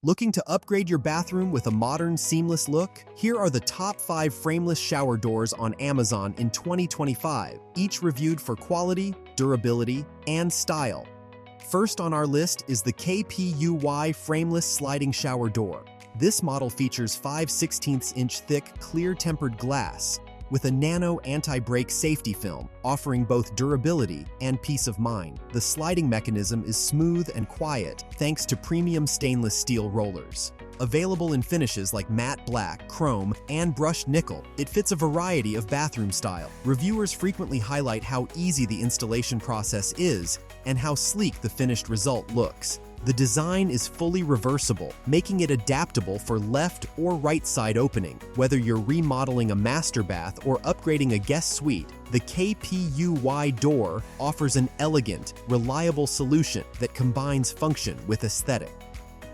Looking to upgrade your bathroom with a modern, seamless look? Here are the top 5 frameless shower doors on Amazon in 2025, each reviewed for quality, durability, and style. First on our list is the KPUY frameless sliding shower door. This model features 5/16" thick, clear tempered glass with a nano anti-break safety film, offering both durability and peace of mind. The sliding mechanism is smooth and quiet thanks to premium stainless steel rollers. Available in finishes like matte black, chrome, and brushed nickel, it fits a variety of bathroom style. Reviewers frequently highlight how easy the installation process is and how sleek the finished result looks. The design is fully reversible, making it adaptable for left or right side opening. Whether you're remodeling a master bath or upgrading a guest suite, the KPUY door offers an elegant, reliable solution that combines function with aesthetic.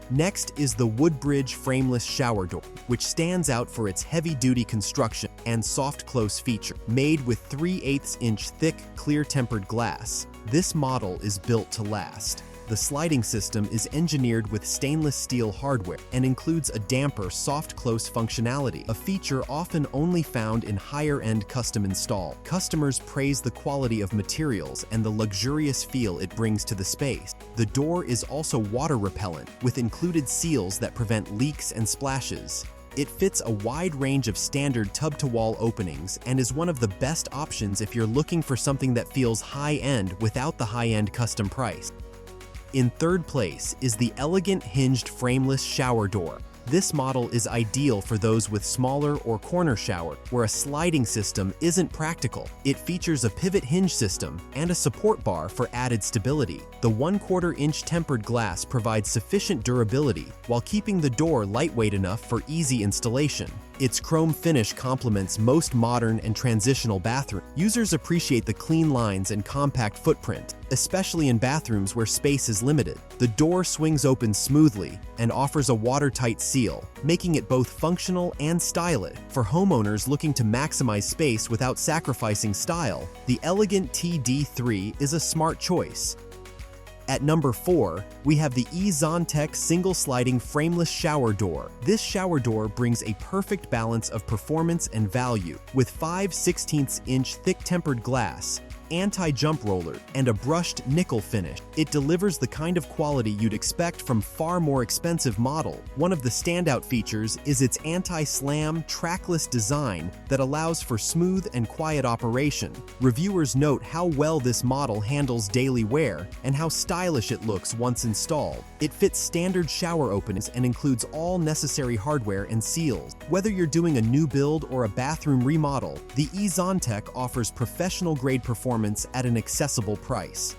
Next is the WOODBRIDGE frameless shower door, which stands out for its heavy-duty construction and soft close feature. Made with 3/8" thick, clear tempered glass, this model is built to last. The sliding system is engineered with stainless steel hardware and includes a damper soft close functionality, a feature often only found in higher-end custom install. Customers praise the quality of materials and the luxurious feel it brings to the space. The door is also water repellent, with included seals that prevent leaks and splashes. It fits a wide range of standard tub-to-wall openings and is one of the best options if you're looking for something that feels high-end without the high-end custom price. In third place is the elegant hinged frameless shower door. This model is ideal for those with smaller or corner shower where a sliding system isn't practical. It features a pivot hinge system and a support bar for added stability. The 1/4" tempered glass provides sufficient durability while keeping the door lightweight enough for easy installation. Its chrome finish complements most modern and transitional bathrooms. Users appreciate the clean lines and compact footprint, especially in bathrooms where space is limited. The door swings open smoothly and offers a watertight seal, making it both functional and stylish. For homeowners looking to maximize space without sacrificing style, the elegant TD3 is a smart choice. At number 4, we have the EZONTEQ single sliding frameless shower door. This shower door brings a perfect balance of performance and value. With 5/16" thick tempered glass, anti-jump roller, and a brushed nickel finish, it delivers the kind of quality you'd expect from far more expensive model. One of the standout features is its anti-slam, trackless design that allows for smooth and quiet operation. Reviewers note how well this model handles daily wear and how stylish it looks once installed. It fits standard shower openings and includes all necessary hardware and seals. Whether you're doing a new build or a bathroom remodel, the EZONTEQ offers professional-grade performance at an accessible price.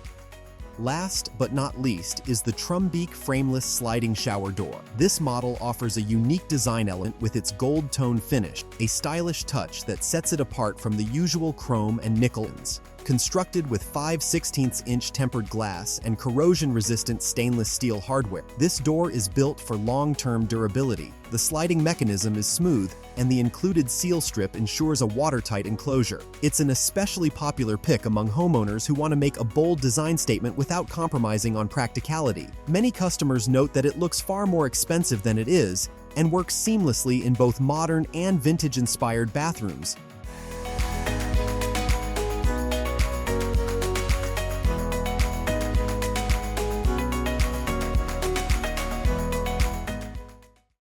Last but not least is the Trumbeak frameless sliding shower door. This model offers a unique design element with its gold tone finish, a stylish touch that sets it apart from the usual chrome and nickel ones. Constructed with 5/16" tempered glass and corrosion-resistant stainless steel hardware, this door is built for long-term durability. The sliding mechanism is smooth, and the included seal strip ensures a watertight enclosure. It's an especially popular pick among homeowners who want to make a bold design statement without compromising on practicality. Many customers note that it looks far more expensive than it is, and works seamlessly in both modern and vintage-inspired bathrooms.